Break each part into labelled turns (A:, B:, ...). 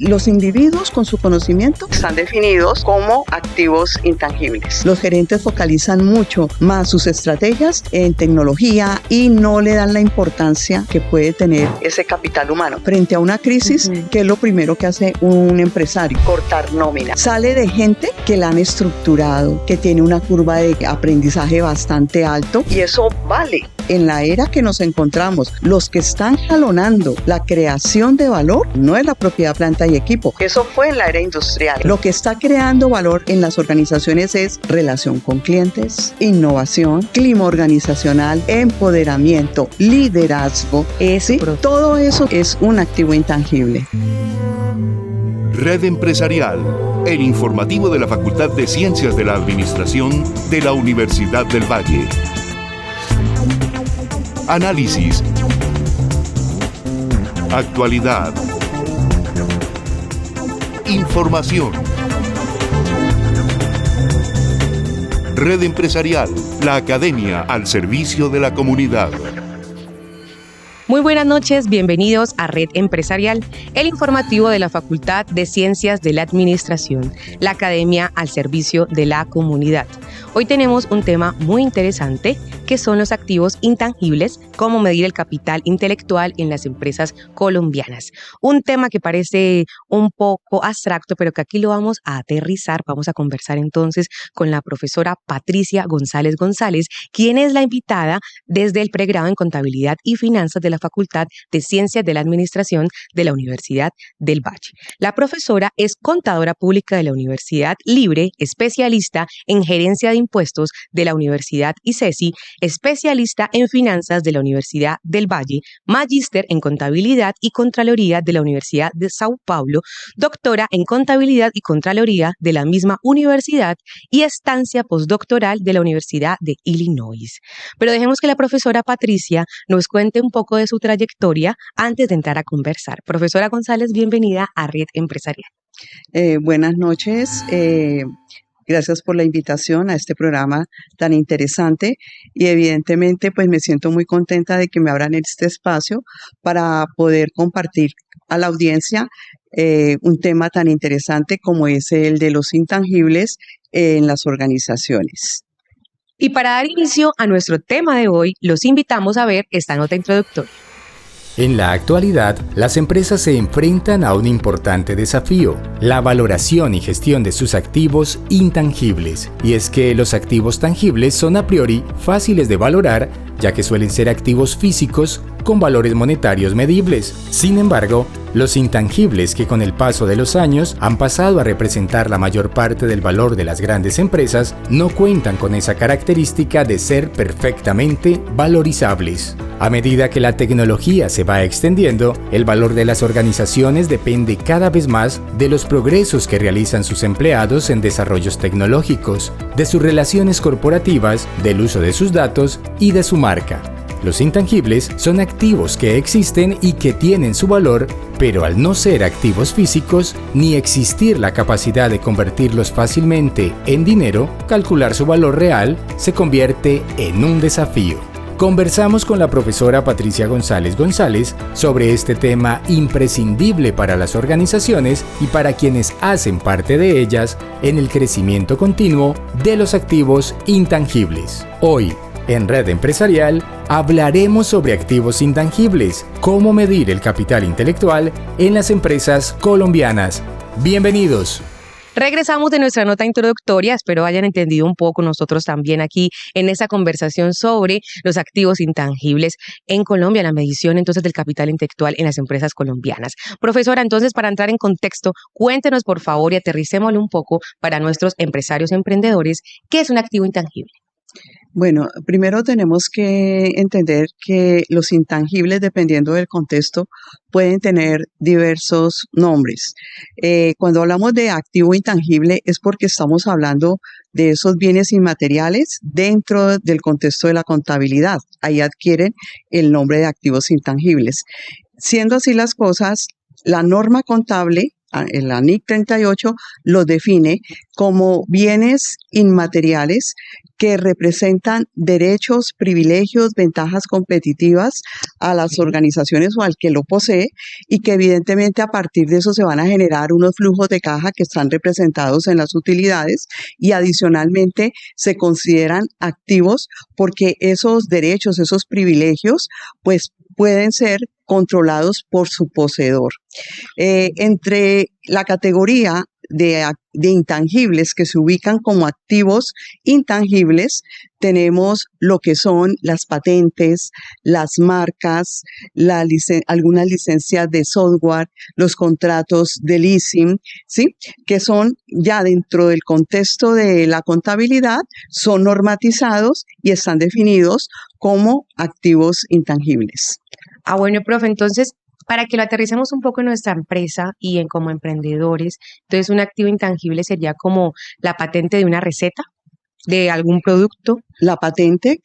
A: Los individuos con su conocimiento están definidos como activos intangibles. Los gerentes focalizan mucho más sus estrategias en tecnología y no le dan la importancia que puede tener ese capital humano. Frente a una crisis, ¿qué es lo primero que hace un empresario? Cortar nómina. Sale de gente que la han estructurado, que tiene una curva de aprendizaje bastante alto, y eso vale. En la era que nos encontramos, los que están jalonando la creación de valor no es la propiedad, planta y equipo. Eso fue en la era industrial. Lo que está creando valor en las organizaciones es relación con clientes, innovación, clima organizacional, empoderamiento, liderazgo. Todo eso es un activo intangible.
B: Red Empresarial, el informativo de la Facultad de Ciencias de la Administración de la Universidad del Valle. Análisis. Actualidad. Información. Red Empresarial, la academia al servicio de la comunidad.
C: Muy buenas noches, bienvenidos a Red Empresarial, el informativo de la Facultad de Ciencias de la Administración, la academia al servicio de la comunidad. Hoy tenemos un tema muy interesante, que son los activos intangibles, cómo medir el capital intelectual en las empresas colombianas. Un tema que parece un poco abstracto, pero que aquí lo vamos a aterrizar. Vamos a conversar entonces con la profesora Patricia González González, quien es la invitada desde el pregrado en Contabilidad y Finanzas de la Facultad de Ciencias de la Administración de la Universidad del Valle. La profesora es contadora pública de la Universidad Libre, especialista en gerencia de impuestos de la Universidad ICESI, especialista en finanzas de la Universidad del Valle, magíster en contabilidad y contraloría de la Universidad de Sao Paulo, doctora en contabilidad y contraloría de la misma universidad y estancia postdoctoral de la Universidad de Illinois. Pero dejemos que la profesora Patricia nos cuente un poco de su trayectoria antes de entrar a conversar. Profesora González, bienvenida a Red Empresarial.
A: Buenas noches. Gracias por la invitación a este programa tan interesante y evidentemente pues me siento muy contenta de que me abran este espacio para poder compartir a la audiencia un tema tan interesante como es el de los intangibles en las organizaciones.
C: Y para dar inicio a nuestro tema de hoy, los invitamos a ver esta nota introductoria.
D: En la actualidad, las empresas se enfrentan a un importante desafío, la valoración y gestión de sus activos intangibles. Y es que los activos tangibles son a priori fáciles de valorar, ya que suelen ser activos físicos con valores monetarios medibles. Sin embargo, los intangibles, que con el paso de los años han pasado a representar la mayor parte del valor de las grandes empresas, no cuentan con esa característica de ser perfectamente valorizables. A medida que la tecnología se va extendiendo, el valor de las organizaciones depende cada vez más de los progresos que realizan sus empleados en desarrollos tecnológicos, de sus relaciones corporativas, del uso de sus datos y de su marca. Los intangibles son activos que existen y que tienen su valor, pero al no ser activos físicos, ni existir la capacidad de convertirlos fácilmente en dinero, calcular su valor real se convierte en un desafío. Conversamos con la profesora Patricia González González sobre este tema imprescindible para las organizaciones y para quienes hacen parte de ellas en el crecimiento continuo de los activos intangibles. Hoy, en Red Empresarial, hablaremos sobre activos intangibles, cómo medir el capital intelectual en las empresas colombianas. Bienvenidos.
C: Regresamos de nuestra nota introductoria, espero hayan entendido un poco nosotros también aquí en esta conversación sobre los activos intangibles en Colombia, la medición entonces del capital intelectual en las empresas colombianas. Profesora, entonces para entrar en contexto, cuéntenos por favor y aterricémoslo un poco para nuestros empresarios emprendedores, ¿qué es un activo intangible?
A: Bueno, primero tenemos que entender que los intangibles, dependiendo del contexto, pueden tener diversos nombres. Cuando hablamos de activo intangible es porque estamos hablando de esos bienes inmateriales dentro del contexto de la contabilidad. Ahí adquieren el nombre de activos intangibles. Siendo así las cosas, la norma contable el ANIC 38 los define como bienes inmateriales que representan derechos, privilegios, ventajas competitivas a las organizaciones o al que lo posee, y que evidentemente a partir de eso se van a generar unos flujos de caja que están representados en las utilidades, y adicionalmente se consideran activos porque esos derechos, esos privilegios, pues pueden ser controlados por su poseedor. Entre la categoría de intangibles que se ubican como activos intangibles, tenemos lo que son las patentes, las marcas, algunas licencias de software, los contratos de leasing, ¿sí? Que son ya dentro del contexto de la contabilidad, son normatizados y están definidos como activos intangibles.
C: Bueno, profe, entonces, para que lo aterricemos un poco en nuestra empresa y en como emprendedores, entonces un activo intangible sería como la patente de una receta, de algún producto.
A: La patente,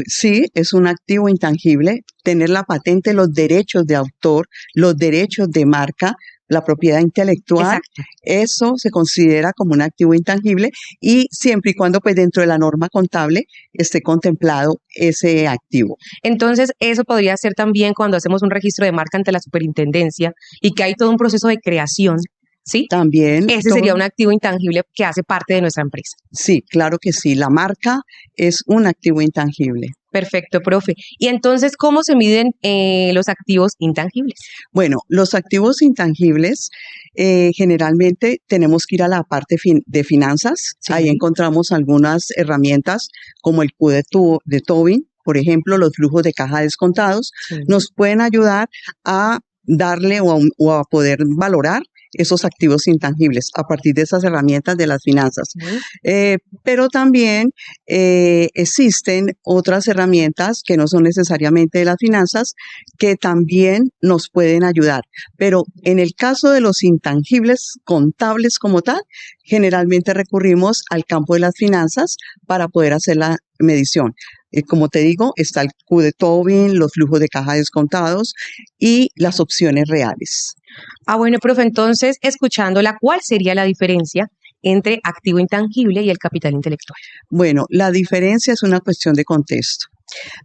A: sí, es un activo intangible. Tener la patente, los derechos de autor, los derechos de marca, la propiedad intelectual,
C: Exacto.
A: Eso se considera como un activo intangible, y siempre y cuando pues dentro de la norma contable esté contemplado ese activo.
C: Entonces, eso podría ser también cuando hacemos un registro de marca ante la superintendencia y que hay todo un proceso de creación, ¿sí?
A: También.
C: Ese sería un activo intangible que hace parte de nuestra empresa.
A: Sí, claro que sí. La marca es un activo intangible.
C: Perfecto, profe. Y entonces, ¿cómo se miden los activos intangibles?
A: Bueno, los activos intangibles generalmente tenemos que ir a la parte de finanzas.
C: Sí.
A: Ahí encontramos algunas herramientas como el Q de Tobin, por ejemplo, los flujos de caja descontados.
C: Sí.
A: Nos pueden ayudar a darle o a poder valorar esos activos intangibles a partir de esas herramientas de las finanzas. Pero también existen otras herramientas que no son necesariamente de las finanzas, que también nos pueden ayudar. Pero en el caso de los intangibles contables como tal, generalmente recurrimos al campo de las finanzas para poder hacer la medición. Como te digo, está el Q de Tobin, los flujos de caja descontados y las opciones reales.
C: Bueno, profe, entonces, escuchándola, ¿cuál sería la diferencia entre activo intangible y el capital intelectual?
A: Bueno, la diferencia es una cuestión de contexto.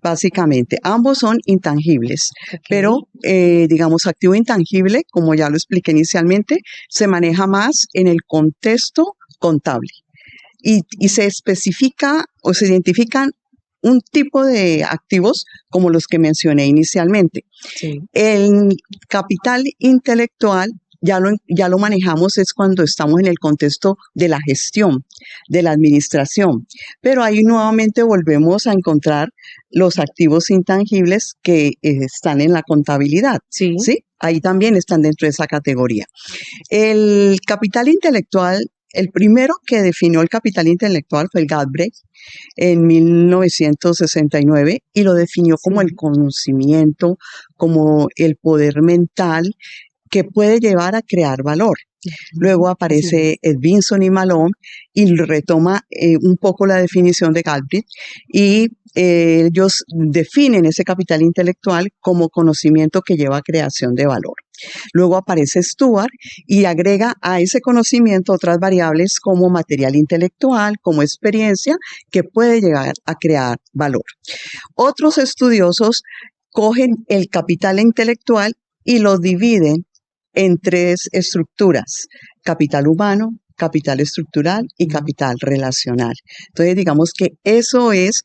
A: Básicamente, ambos son intangibles, pero digamos, activo intangible, como ya lo expliqué inicialmente, se maneja más en el contexto contable y se especifica o se identifican un tipo de activos como los que mencioné inicialmente.
C: Sí.
A: El capital intelectual ya lo manejamos es cuando estamos en el contexto de la gestión, de la administración, pero ahí nuevamente volvemos a encontrar los activos intangibles que están en la contabilidad.
C: Sí.
A: ¿Sí? Ahí también están dentro de esa categoría. El capital intelectual, el primero que definió el capital intelectual fue el Galbraith en 1969 y lo definió como el conocimiento, como el poder mental que puede llevar a crear valor. Luego aparece Edvinson y Malone y retoma un poco la definición de Galbraith y ellos definen ese capital intelectual como conocimiento que lleva a creación de valor. Luego aparece Stuart y agrega a ese conocimiento otras variables como material intelectual, como experiencia, que puede llegar a crear valor. Otros estudiosos cogen el capital intelectual y lo dividen en tres estructuras: capital humano, capital estructural y capital relacional. Entonces, digamos que eso es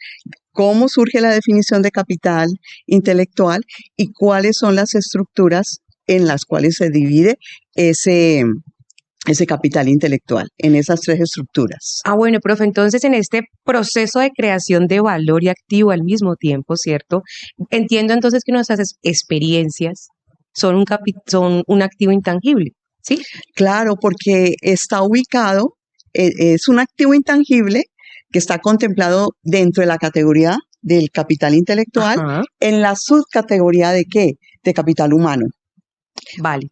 A: cómo surge la definición de capital intelectual y cuáles son las estructuras en las cuales se divide ese capital intelectual, en esas tres estructuras.
C: Bueno, profe, entonces en este proceso de creación de valor y activo al mismo tiempo, ¿cierto? Entiendo entonces que nuestras experiencias son un activo intangible, ¿sí?
A: Claro, porque está ubicado, es un activo intangible que está contemplado dentro de la categoría del capital intelectual. Ajá. En la subcategoría ¿de qué? De capital humano.
C: Vale.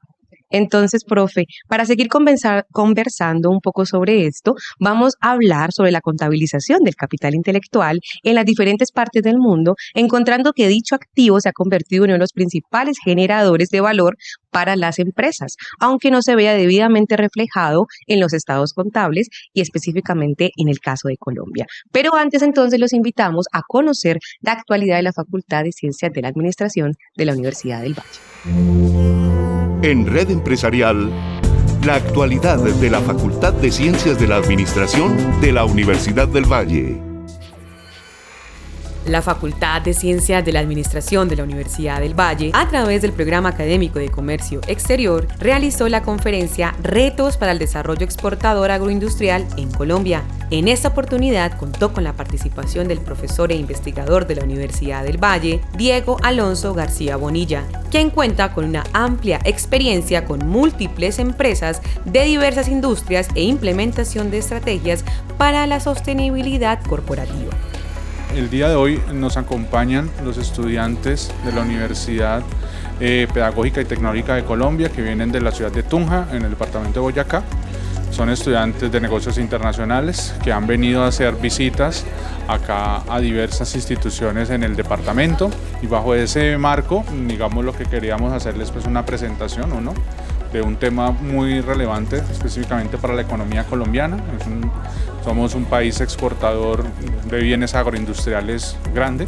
C: Entonces, profe, para seguir conversando un poco sobre esto, vamos a hablar sobre la contabilización del capital intelectual en las diferentes partes del mundo, encontrando que dicho activo se ha convertido en uno de los principales generadores de valor para las empresas, aunque no se vea debidamente reflejado en los estados contables y específicamente en el caso de Colombia. Pero antes entonces los invitamos a conocer la actualidad de la Facultad de Ciencias de la Administración de la Universidad del Valle.
B: En Red Empresarial, la actualidad de la Facultad de Ciencias de la Administración de la Universidad del Valle.
E: La Facultad de Ciencias de la Administración de la Universidad del Valle, a través del Programa Académico de Comercio Exterior, realizó la conferencia Retos para el Desarrollo Exportador Agroindustrial en Colombia. En esta oportunidad contó con la participación del profesor e investigador de la Universidad del Valle, Diego Alonso García Bonilla, quien cuenta con una amplia experiencia con múltiples empresas de diversas industrias e implementación de estrategias para la sostenibilidad corporativa.
F: El día de hoy nos acompañan los estudiantes de la Universidad Pedagógica y Tecnológica de Colombia, que vienen de la ciudad de Tunja, en el departamento de Boyacá. Son estudiantes de negocios internacionales que han venido a hacer visitas acá a diversas instituciones en el departamento, y bajo ese marco, digamos, lo que queríamos hacerles pues una presentación, ¿no?, de un tema muy relevante específicamente para la economía colombiana. Somos un país exportador de bienes agroindustriales grande,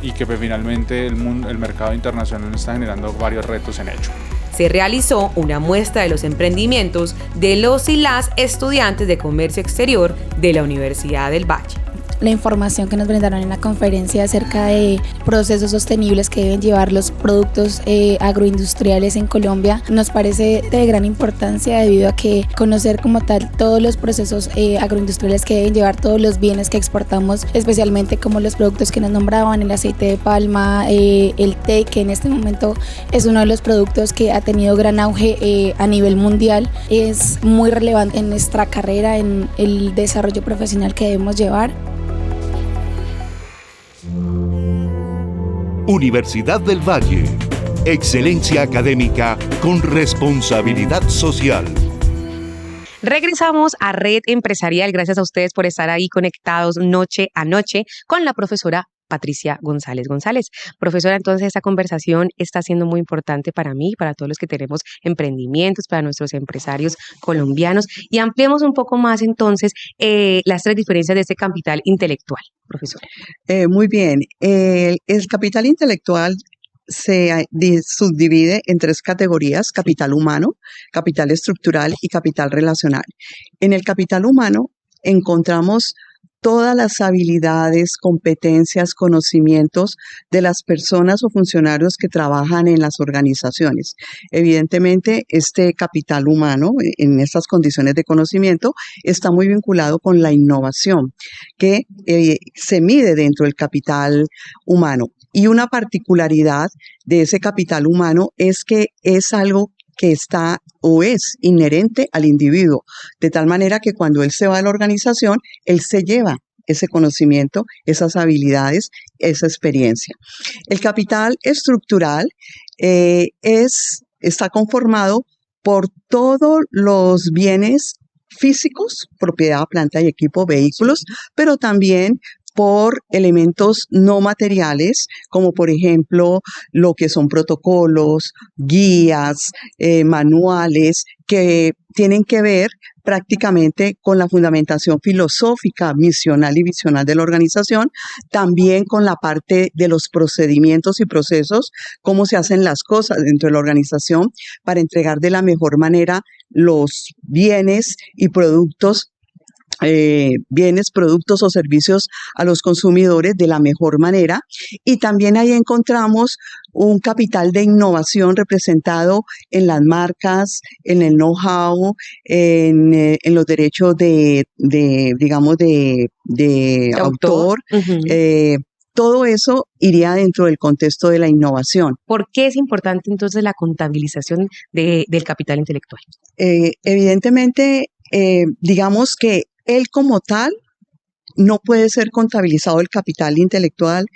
F: y que pues, finalmente el mercado internacional está generando varios retos en ello.
E: Se realizó una muestra de los emprendimientos de los y las estudiantes de comercio exterior de la Universidad del Valle.
G: La información que nos brindaron en la conferencia acerca de procesos sostenibles que deben llevar los productos agroindustriales en Colombia nos parece de gran importancia, debido a que conocer como tal todos los procesos agroindustriales que deben llevar todos los bienes que exportamos, especialmente como los productos que nos nombraban, el aceite de palma, el té, que en este momento es uno de los productos que ha tenido gran auge a nivel mundial, es muy relevante en nuestra carrera, en el desarrollo profesional que debemos llevar.
B: Universidad del Valle. Excelencia académica con responsabilidad social.
C: Regresamos a Red Empresarial. Gracias a ustedes por estar ahí conectados noche a noche con la profesora Patricia González. Profesora, entonces esta conversación está siendo muy importante para mí, para todos los que tenemos emprendimientos, para nuestros empresarios colombianos, y ampliemos un poco más entonces las tres diferencias de este capital intelectual, profesora.
A: Muy bien, el capital intelectual se subdivide en tres categorías: capital humano, capital estructural y capital relacional. En el capital humano encontramos todas las habilidades, competencias, conocimientos de las personas o funcionarios que trabajan en las organizaciones. Evidentemente, este capital humano, en estas condiciones de conocimiento, está muy vinculado con la innovación, que se mide dentro del capital humano. Y una particularidad de ese capital humano es que es algo que está o es inherente al individuo, de tal manera que cuando él se va a la organización, él se lleva ese conocimiento, esas habilidades, esa experiencia. El capital estructural está conformado por todos los bienes físicos, propiedad, planta y equipo, vehículos, pero también por elementos no materiales, como por ejemplo lo que son protocolos, guías, manuales, que tienen que ver prácticamente con la fundamentación filosófica, misional y visional de la organización, también con la parte de los procedimientos y procesos, cómo se hacen las cosas dentro de la organización para entregar de la mejor manera los bienes y productos o servicios a los consumidores de la mejor manera. Y también ahí encontramos un capital de innovación representado en las marcas, en el know-how, en los derechos de autor. Uh-huh. Todo eso iría dentro del contexto de la innovación.
C: ¿Por qué es importante entonces la contabilización del capital intelectual?
A: Evidentemente, digamos que él como tal no puede ser contabilizado. El capital intelectual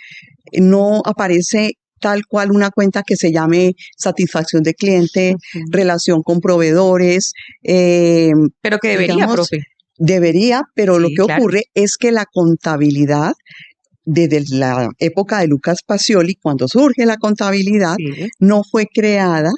A: no aparece tal cual una cuenta que se llame satisfacción de cliente, relación con proveedores.
C: Pero que debería,
A: digamos,
C: profe.
A: Debería, pero lo
C: Sí,
A: que
C: claro.
A: ocurre es que la contabilidad, desde la época de Lucas Pacioli, cuando surge la contabilidad,
C: Sí.
A: no fue creada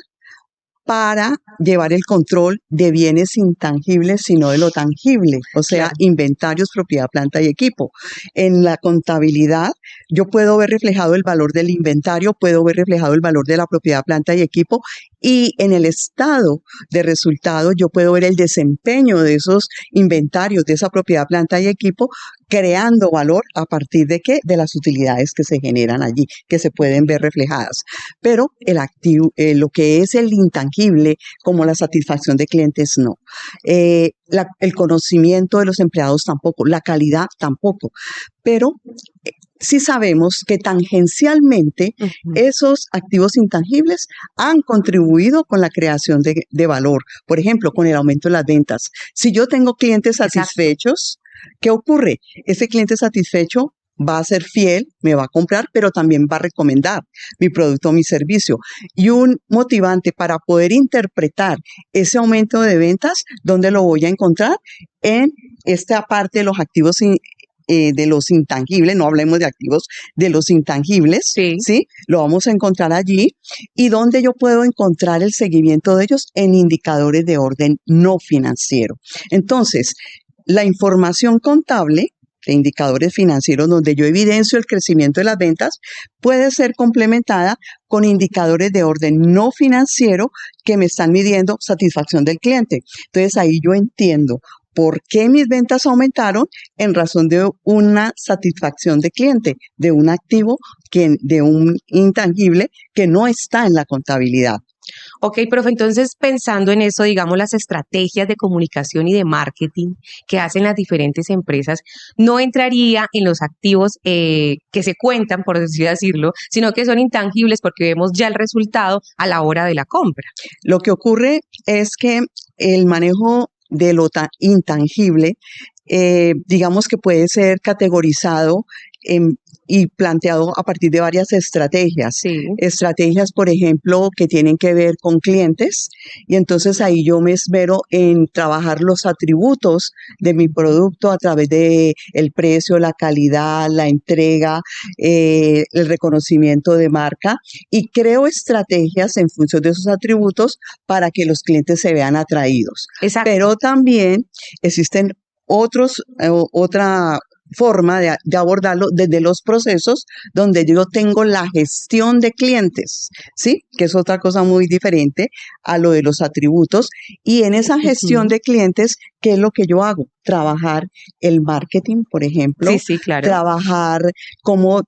A: para llevar el control de bienes intangibles, sino de lo tangible, o sea,
C: Claro.
A: inventarios, propiedad, planta y equipo. En la contabilidad, yo puedo ver reflejado el valor del inventario, puedo ver reflejado el valor de la propiedad, planta y equipo, y en el estado de resultados yo puedo ver el desempeño de esos inventarios, de esa propiedad, planta y equipo, creando valor a partir de ¿qué? De las utilidades que se generan allí, que se pueden ver reflejadas. Pero el activo, lo que es el intangible, como la satisfacción de clientes, no. El conocimiento de los empleados tampoco, la calidad tampoco. Pero sí sabemos que tangencialmente esos activos intangibles han contribuido con la creación de valor. Por ejemplo, con el aumento de las ventas. Si yo tengo clientes satisfechos, ¿qué ocurre? Ese cliente satisfecho va a ser fiel, me va a comprar, pero también va a recomendar mi producto o mi servicio. Y un motivante para poder interpretar ese aumento de ventas, ¿dónde lo voy a encontrar? En esta parte de los activos de los intangibles, no hablemos de activos, de los intangibles, ¿sí? Lo vamos a encontrar allí. ¿Y dónde yo puedo encontrar el seguimiento de ellos? En indicadores de orden no financiero. Entonces, la información contable de indicadores financieros donde yo evidencio el crecimiento de las ventas puede ser complementada con indicadores de orden no financiero que me están midiendo satisfacción del cliente. Entonces, ahí yo entiendo por qué mis ventas aumentaron en razón de una satisfacción de cliente, de un activo, de un intangible que no está en la contabilidad.
C: Ok, profe, entonces pensando en eso, digamos, las estrategias de comunicación y de marketing que hacen las diferentes empresas, no entraría en los activos que se cuentan, por decirlo, sino que son intangibles porque vemos ya el resultado a la hora de la compra.
A: Lo que ocurre es que el manejo de lo intangible, digamos que puede ser categorizado y planteado a partir de varias estrategias. Estrategias, por ejemplo, que tienen que ver con clientes, y entonces ahí yo me esmero en trabajar los atributos de mi producto a través de el precio, la calidad, la entrega, el reconocimiento de marca, y creo estrategias en función de esos atributos para que los clientes se vean atraídos.
C: Exacto.
A: Pero también existen otra forma de abordarlo desde los procesos donde yo tengo la gestión de clientes, ¿sí? Que es otra cosa muy diferente a lo de los atributos. Y en esa gestión de clientes, ¿qué es lo que yo hago? Trabajar el marketing, por ejemplo.
C: Sí, claro.
A: Trabajar cómo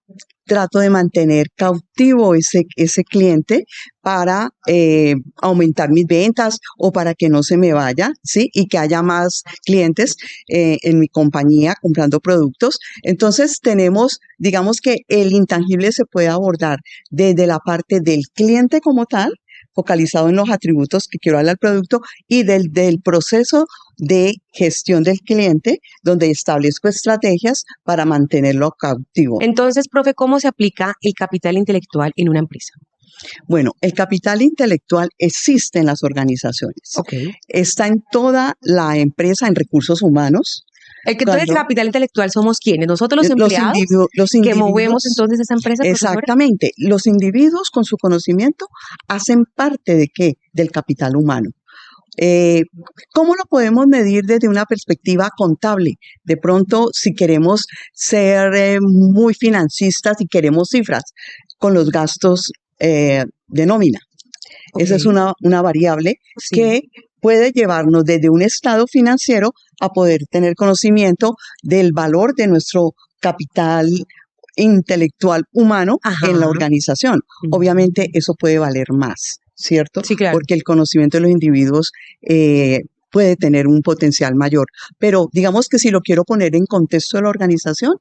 A: trato de mantener cautivo ese cliente para aumentar mis ventas o para que no se me vaya, ¿sí? Y que haya más clientes en mi compañía comprando productos. Entonces tenemos, digamos que el intangible se puede abordar desde la parte del cliente como tal, focalizado en los atributos que quiero darle al producto, y del proceso de gestión del cliente, donde establezco estrategias para mantenerlo cautivo.
C: Entonces, profe, ¿cómo se aplica el capital intelectual en una empresa?
A: Bueno, el capital intelectual existe en las organizaciones. Está en toda la empresa, en recursos humanos.
C: Entonces, el capital intelectual somos ¿quiénes? Nosotros los empleados
A: los
C: que movemos entonces esa empresa.
A: Exactamente. ¿Profesora? Los individuos con su conocimiento hacen parte ¿de qué? Del capital humano. ¿Cómo lo podemos medir desde una perspectiva contable? De pronto, si queremos ser muy financistas y queremos cifras, con los gastos de nómina. Esa es una variable que puede llevarnos desde un estado financiero a poder tener conocimiento del valor de nuestro capital intelectual humano en la organización. Obviamente eso puede valer más, ¿cierto?
C: Sí, claro.
A: Porque el conocimiento de los individuos puede tener un potencial mayor. Pero digamos que si lo quiero poner en contexto de la organización,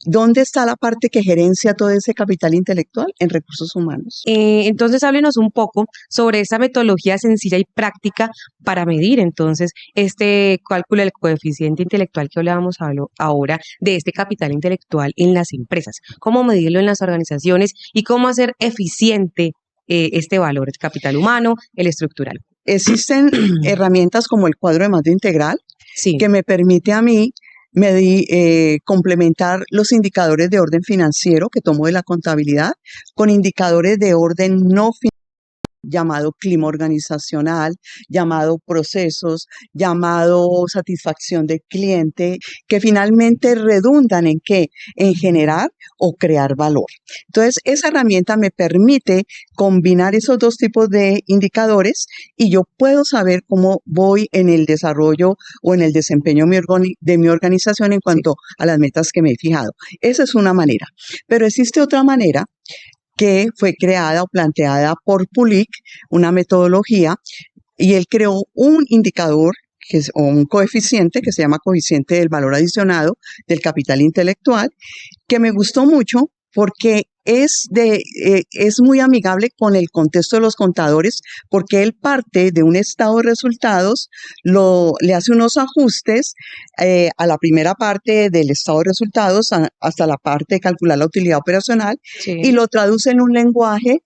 A: ¿dónde está la parte que gerencia todo ese capital intelectual? En recursos humanos.
C: Entonces, háblenos un poco sobre esa metodología sencilla y práctica para medir entonces este cálculo del coeficiente intelectual que hablábamos ahora de este capital intelectual en las empresas. ¿Cómo medirlo en las organizaciones y cómo hacer eficiente este valor, el capital humano, el estructural?
A: Existen herramientas como el cuadro de mando integral,
C: sí,
A: que me permite a mí complementar los indicadores de orden financiero que tomo de la contabilidad con indicadores de orden no financiero, llamado clima organizacional, llamado procesos, llamado satisfacción del cliente, que finalmente redundan ¿en qué? En generar o crear valor. Entonces, esa herramienta me permite combinar esos dos tipos de indicadores y yo puedo saber cómo voy en el desarrollo o en el desempeño de mi organización en cuanto a las metas que me he fijado. Esa es una manera. Pero existe otra manera que fue creada o planteada por Pulic, una metodología, y él creó un indicador o un coeficiente que se llama coeficiente del valor adicionado del capital intelectual, que me gustó mucho porque es muy amigable con el contexto de los contadores, porque él parte de un estado de resultados, le hace unos ajustes a la primera parte del estado de resultados hasta la parte de calcular la utilidad operacional,
C: sí,
A: y lo traduce en un lenguaje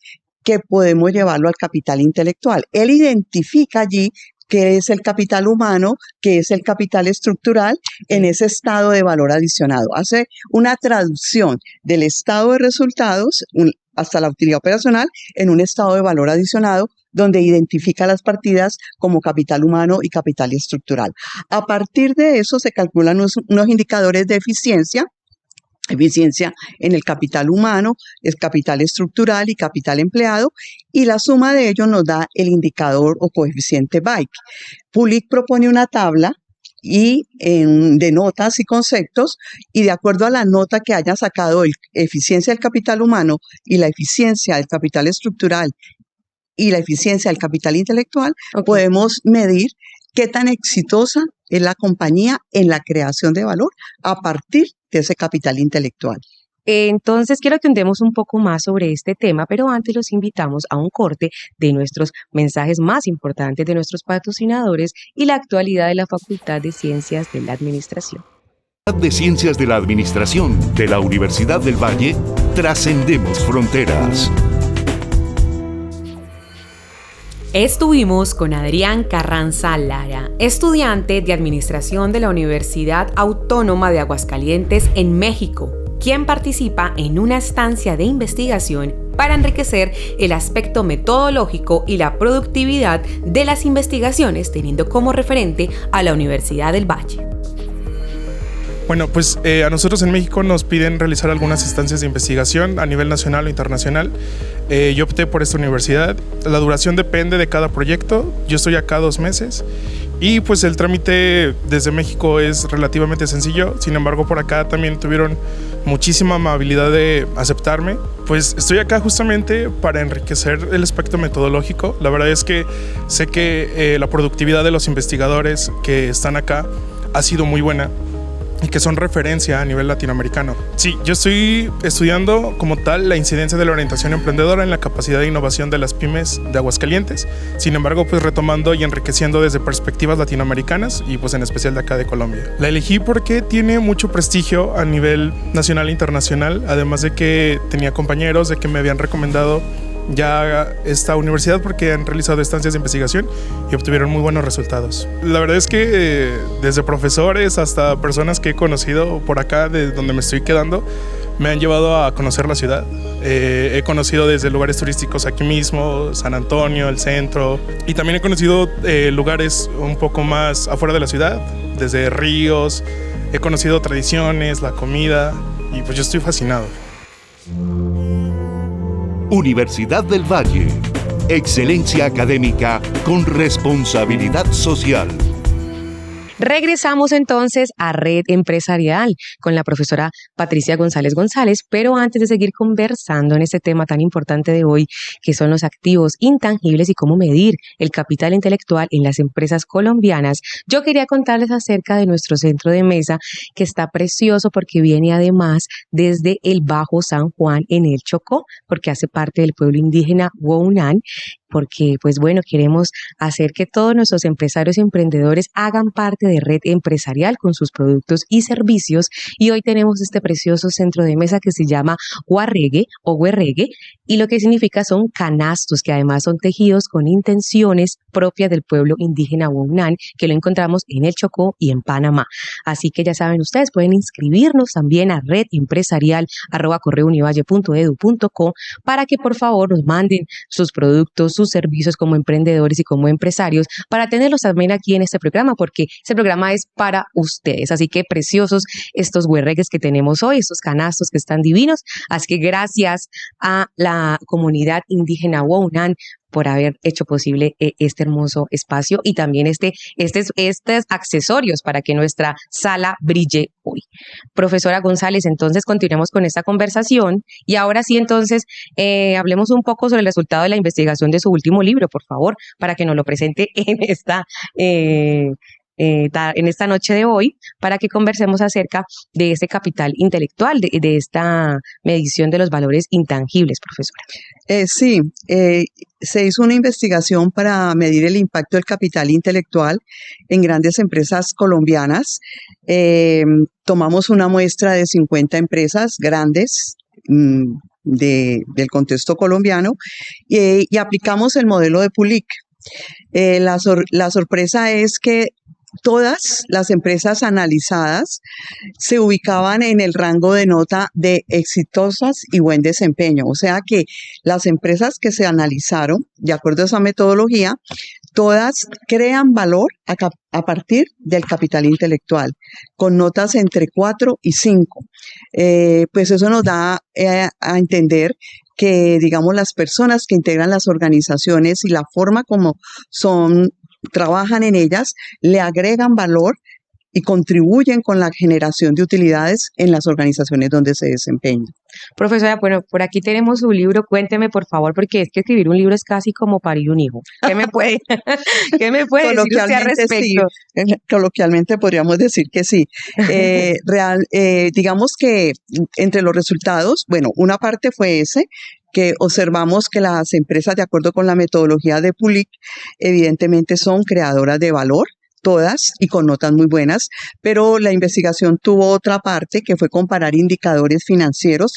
A: que podemos llevarlo al capital intelectual. Él identifica allí qué es el capital humano, qué es el capital estructural en ese estado de valor adicionado. Hace una traducción del estado de resultados hasta la utilidad operacional en un estado de valor adicionado donde identifica las partidas como capital humano y capital estructural. A partir de eso se calculan unos indicadores de eficiencia en el capital humano, el capital estructural y capital empleado, y la suma de ellos nos da el indicador o coeficiente BAIC. Pulic propone una tabla de notas y conceptos, y de acuerdo a la nota que haya sacado la eficiencia del capital humano y la eficiencia del capital estructural y la eficiencia del capital intelectual, podemos medir qué tan exitosa es la compañía en la creación de valor a partir de ese capital intelectual.
C: Entonces, quiero que andemos un poco más sobre este tema, pero antes los invitamos a un corte de nuestros mensajes más importantes de nuestros patrocinadores y la actualidad de la Facultad de Ciencias de la Administración.
B: De Ciencias de la Administración de la Universidad del Valle, trascendemos fronteras.
E: Estuvimos con Adrián Carranza Lara, estudiante de Administración de la Universidad Autónoma de Aguascalientes en México, quien participa en una estancia de investigación para enriquecer el aspecto metodológico y la productividad de las investigaciones, teniendo como referente a la Universidad del Valle.
H: Bueno, pues a nosotros en México nos piden realizar algunas estancias de investigación a nivel nacional o internacional. Yo opté por esta universidad. La duración depende de cada proyecto. Yo estoy acá 2 meses y pues el trámite desde México es relativamente sencillo. Sin embargo, por acá también tuvieron muchísima amabilidad de aceptarme. Pues estoy acá justamente para enriquecer el aspecto metodológico. La verdad es que sé que la productividad de los investigadores que están acá ha sido muy buena y que son referencia a nivel latinoamericano. Sí, yo estoy estudiando como tal la incidencia de la orientación emprendedora en la capacidad de innovación de las pymes de Aguascalientes. Sin embargo, pues retomando y enriqueciendo desde perspectivas latinoamericanas y pues en especial de acá de Colombia. La elegí porque tiene mucho prestigio a nivel nacional e internacional, además de que tenía compañeros de que me habían recomendado ya esta universidad porque han realizado estancias de investigación y obtuvieron muy buenos resultados. La verdad es que desde profesores hasta personas que he conocido por acá de donde me estoy quedando me han llevado a conocer la ciudad. He conocido desde lugares turísticos aquí mismo, San Antonio, el centro, y también he conocido lugares un poco más afuera de la ciudad, desde ríos. He conocido tradiciones, la comida, y pues yo estoy fascinado.
B: Universidad del Valle. Excelencia académica con responsabilidad social.
C: Regresamos entonces a Red Empresarial con la profesora Patricia González González, pero antes de seguir conversando en este tema tan importante de hoy, que son los activos intangibles y cómo medir el capital intelectual en las empresas colombianas, yo quería contarles acerca de nuestro centro de mesa, que está precioso porque viene además desde el Bajo San Juan en el Chocó, porque hace parte del pueblo indígena Wounaan, porque pues bueno, queremos hacer que todos nuestros empresarios y emprendedores hagan parte de Red Empresarial con sus productos y servicios, y hoy tenemos este precioso centro de mesa que se llama Guarregue o Guerregue, y lo que significa son canastos que además son tejidos con intenciones propias del pueblo indígena Wounaan, que lo encontramos en el Chocó y en Panamá. Así que ya saben ustedes, pueden inscribirnos también a redempresarial@correounivalle.edu.co para que por favor nos manden sus productos, sus servicios como emprendedores y como empresarios, para tenerlos también aquí en este programa, porque este programa es para ustedes. Así que preciosos estos guerregues que tenemos hoy, estos canastos que están divinos. Así que gracias a la comunidad indígena Wounaan por haber hecho posible este hermoso espacio y también estos accesorios para que nuestra sala brille hoy. Profesora González, entonces continuemos con esta conversación y ahora sí, entonces, hablemos un poco sobre el resultado de la investigación de su último libro, por favor, para que nos lo presente en esta noche de hoy, para que conversemos acerca de este capital intelectual, de esta medición de los valores intangibles, profesora.
A: Se hizo una investigación para medir el impacto del capital intelectual en grandes empresas colombianas. Tomamos una muestra de 50 empresas grandes del contexto colombiano y aplicamos el modelo de PULIC. La sorpresa es que todas las empresas analizadas se ubicaban en el rango de nota de exitosas y buen desempeño. O sea que las empresas que se analizaron, de acuerdo a esa metodología, todas crean valor a partir del capital intelectual, con notas entre 4 y 5. Pues eso nos da a entender que, digamos, las personas que integran las organizaciones y la forma como trabajan en ellas, le agregan valor y contribuyen con la generación de utilidades en las organizaciones donde se desempeñan.
C: Profesora, bueno, por aquí tenemos su libro, cuénteme por favor, porque es que escribir un libro es casi como parir un hijo. ¿Qué me puede decir usted al respecto?
A: Sí, coloquialmente podríamos decir que sí. Digamos que entre los resultados, bueno, una parte fue que observamos que las empresas, de acuerdo con la metodología de PULIC, evidentemente son creadoras de valor, todas, y con notas muy buenas, pero la investigación tuvo otra parte que fue comparar indicadores financieros,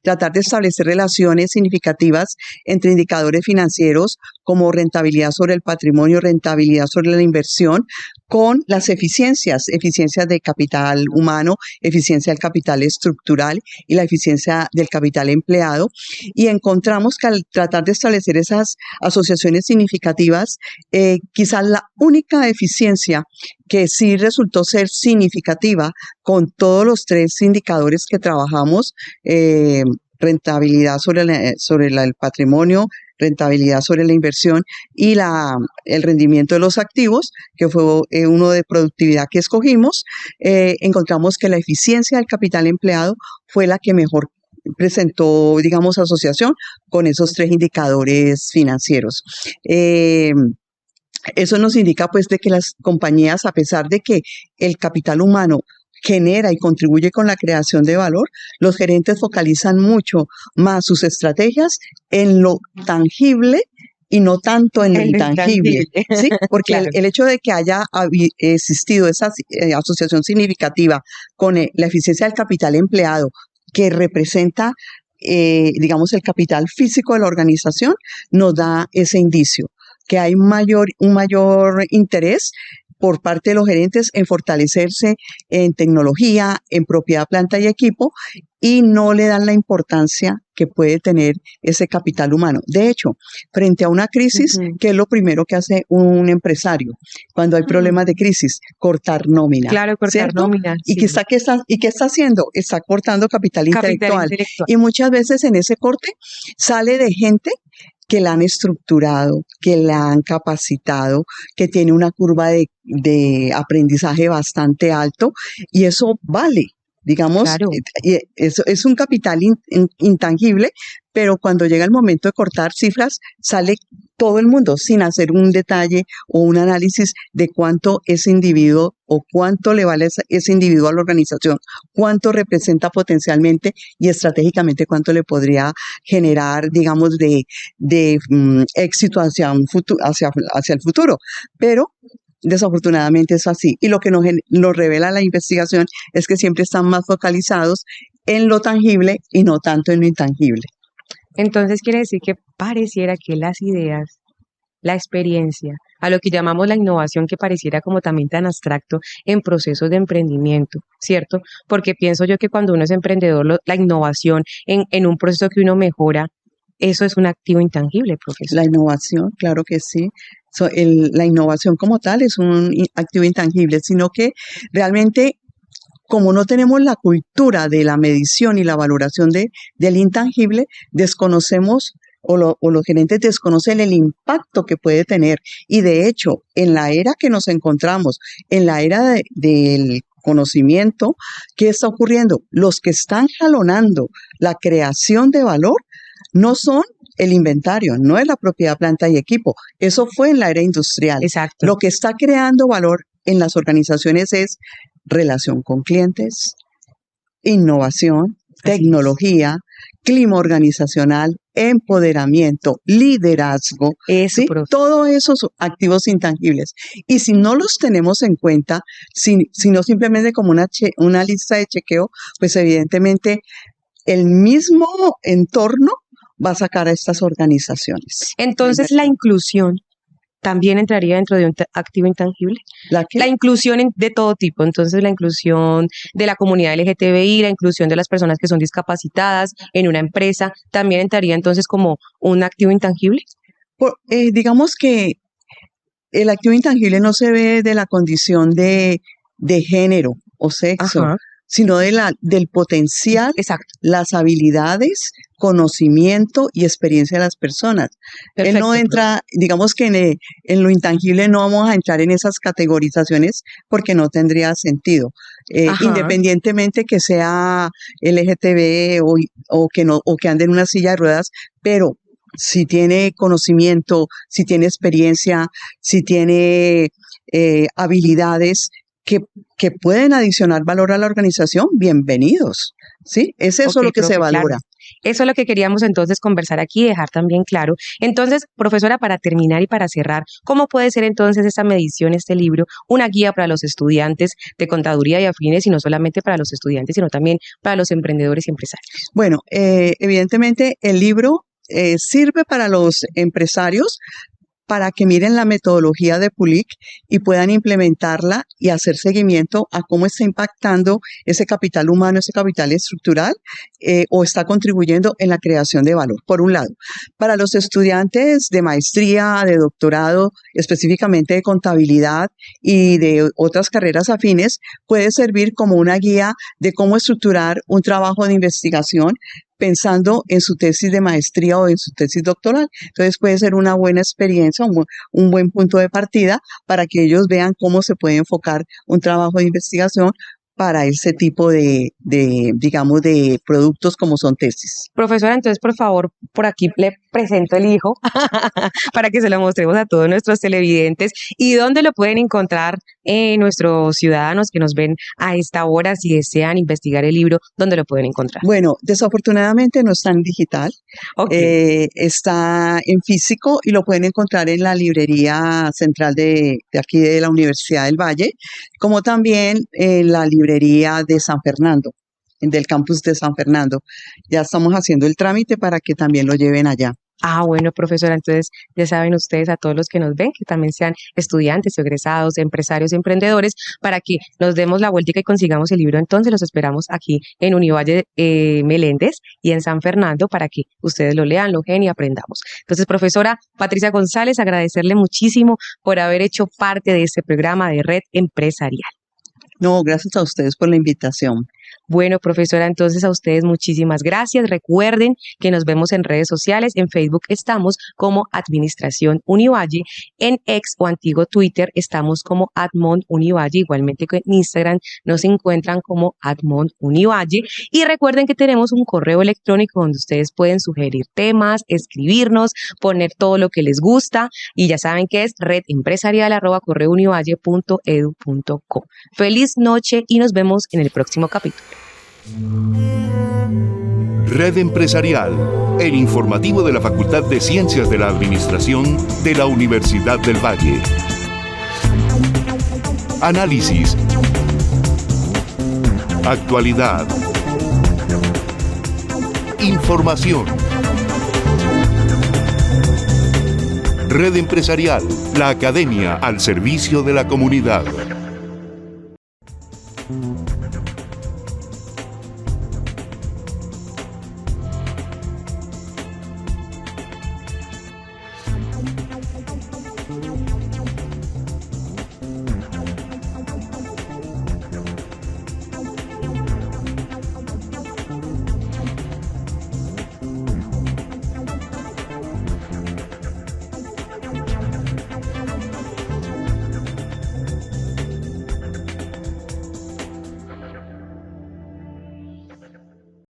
A: tratar de establecer relaciones significativas entre indicadores financieros como rentabilidad sobre el patrimonio, rentabilidad sobre la inversión, con las eficiencias de capital humano, eficiencia del capital estructural y la eficiencia del capital empleado. Y encontramos que al tratar de establecer esas asociaciones significativas, quizás la única eficiencia que sí resultó ser significativa con todos los 3 indicadores que trabajamos, rentabilidad sobre el patrimonio, rentabilidad sobre la inversión y el rendimiento de los activos, que fue uno de productividad que escogimos, encontramos que la eficiencia del capital empleado fue la que mejor presentó, digamos, asociación con esos 3 indicadores financieros. Eso nos indica pues de que las compañías, a pesar de que el capital humano genera y contribuye con la creación de valor, los gerentes focalizan mucho más sus estrategias en lo tangible y no tanto en lo intangible, ¿sí? Porque claro, el hecho de que haya existido esa asociación significativa con la eficiencia del capital empleado, que representa, digamos, el capital físico de la organización, nos da ese indicio, que hay un mayor interés por parte de los gerentes en fortalecerse en tecnología, en propiedad, planta y equipo, y no le dan la importancia que puede tener ese capital humano. De hecho, frente a una crisis, ¿qué es lo primero que hace un empresario cuando hay problemas de crisis? Cortar nómina.
C: Claro, cortar, ¿cierto? Nómina.
A: ¿Y qué está haciendo? Está cortando capital intelectual. Y muchas veces en ese corte sale de gente que la han estructurado, que la han capacitado, que tiene una curva de aprendizaje bastante alto, y eso vale. Digamos,
C: Claro.
A: Eso es un capital intangible, pero cuando llega el momento de cortar cifras, sale todo el mundo sin hacer un detalle o un análisis de cuánto ese individuo o cuánto le vale ese individuo a la organización, cuánto representa potencialmente y estratégicamente cuánto le podría generar, digamos, de éxito hacia el futuro. Pero desafortunadamente es así. Y lo que nos revela la investigación es que siempre están más focalizados en lo tangible y no tanto en lo intangible.
C: Entonces quiere decir que pareciera que las ideas, la experiencia, a lo que llamamos la innovación, que pareciera como también tan abstracto en procesos de emprendimiento, ¿cierto? Porque pienso yo que cuando uno es emprendedor, la innovación en un proceso que uno mejora, eso es un activo intangible, profesor.
A: La innovación, claro que sí. La innovación como tal es un activo intangible, sino que realmente, como no tenemos la cultura de la medición y la valoración del intangible, desconocemos o los gerentes desconocen el impacto que puede tener. Y de hecho, en la era que nos encontramos, en la era del conocimiento, ¿qué está ocurriendo? Los que están jalonando la creación de valor no son el inventario, no es la propiedad, planta y equipo. Eso fue en la era industrial.
C: Exacto.
A: Lo que está creando valor en las organizaciones es relación con clientes, innovación, tecnología, clima organizacional, empoderamiento, liderazgo,
C: Eso,
A: ¿sí? Todos esos activos intangibles. Y si no los tenemos en cuenta, sino simplemente como una lista de chequeo, pues evidentemente el mismo entorno va a sacar a estas organizaciones.
C: Entonces, la inclusión también entraría dentro de un activo intangible.
A: La
C: inclusión de todo tipo, entonces la inclusión de la comunidad LGTBI, la inclusión de las personas que son discapacitadas en una empresa, ¿también entraría entonces como un activo intangible?
A: Digamos que el activo intangible no se ve de la condición de género o sexo,
C: Ajá,
A: sino del potencial,
C: exacto.
A: las habilidades, conocimiento y experiencia de las personas.
C: Perfecto.
A: Él no entra, digamos que en lo intangible no vamos a entrar en esas categorizaciones porque no tendría sentido. Independientemente que sea LGTB o que ande en una silla de ruedas, pero si tiene conocimiento, si tiene experiencia, si tiene habilidades que pueden adicionar valor a la organización, bienvenidos. ¿Sí? Es eso lo que se valora.
C: Claro. Eso es lo que queríamos entonces conversar aquí y dejar también claro. Entonces, profesora, para terminar y para cerrar, ¿cómo puede ser entonces esta medición, este libro, una guía para los estudiantes de contaduría y afines, y no solamente para los estudiantes, sino también para los emprendedores y empresarios?
A: Bueno, evidentemente el libro sirve para los empresarios para que miren la metodología de PULIC y puedan implementarla y hacer seguimiento a cómo está impactando ese capital humano, ese capital estructural, o está contribuyendo en la creación de valor, por un lado. Para los estudiantes de maestría, de doctorado, específicamente de contabilidad y de otras carreras afines, puede servir como una guía de cómo estructurar un trabajo de investigación pensando en su tesis de maestría o en su tesis doctoral. Entonces puede ser una buena experiencia, un buen punto de partida para que ellos vean cómo se puede enfocar un trabajo de investigación para ese tipo digamos, de productos como son tesis.
C: Profesora, entonces, por favor, por aquí le presento el hijo para que se lo mostremos a todos nuestros televidentes. ¿Y dónde lo pueden encontrar nuestros ciudadanos que nos ven a esta hora? Si desean investigar el libro, ¿dónde lo pueden encontrar?
A: Bueno, desafortunadamente no está en digital.
C: Okay.
A: Está en físico y lo pueden encontrar en la librería central de aquí de la Universidad del Valle, como también en la librería de San Fernando, del campus de San Fernando. Ya estamos haciendo el trámite para que también lo lleven allá.
C: Ah, bueno, profesora, entonces ya saben ustedes, a todos los que nos ven, que también sean estudiantes, egresados, empresarios, emprendedores, para que nos demos la vuelta y que consigamos el libro. Entonces los esperamos aquí en Univalle Meléndez y en San Fernando para que ustedes lo lean, lo leen y aprendamos. Entonces, profesora Patricia González, agradecerle muchísimo por haber hecho parte de este programa de Red Empresarial.
A: No, gracias a ustedes por la invitación.
C: Bueno, profesora, entonces a ustedes muchísimas gracias. Recuerden que nos vemos en redes sociales. En Facebook estamos como Administración Univalle. En ex o antiguo Twitter estamos como Admon Univalle. Igualmente en Instagram nos encuentran como Admon Univalle. Y recuerden que tenemos un correo electrónico donde ustedes pueden sugerir temas, escribirnos, poner todo lo que les gusta. Y ya saben que es redempresarial@correounivalle.edu.co. Feliz noche y nos vemos en el próximo capítulo.
B: Red Empresarial, el informativo de la Facultad de Ciencias de la Administración de la Universidad del Valle. Análisis. Actualidad. Información. Red Empresarial, la academia al servicio de la comunidad.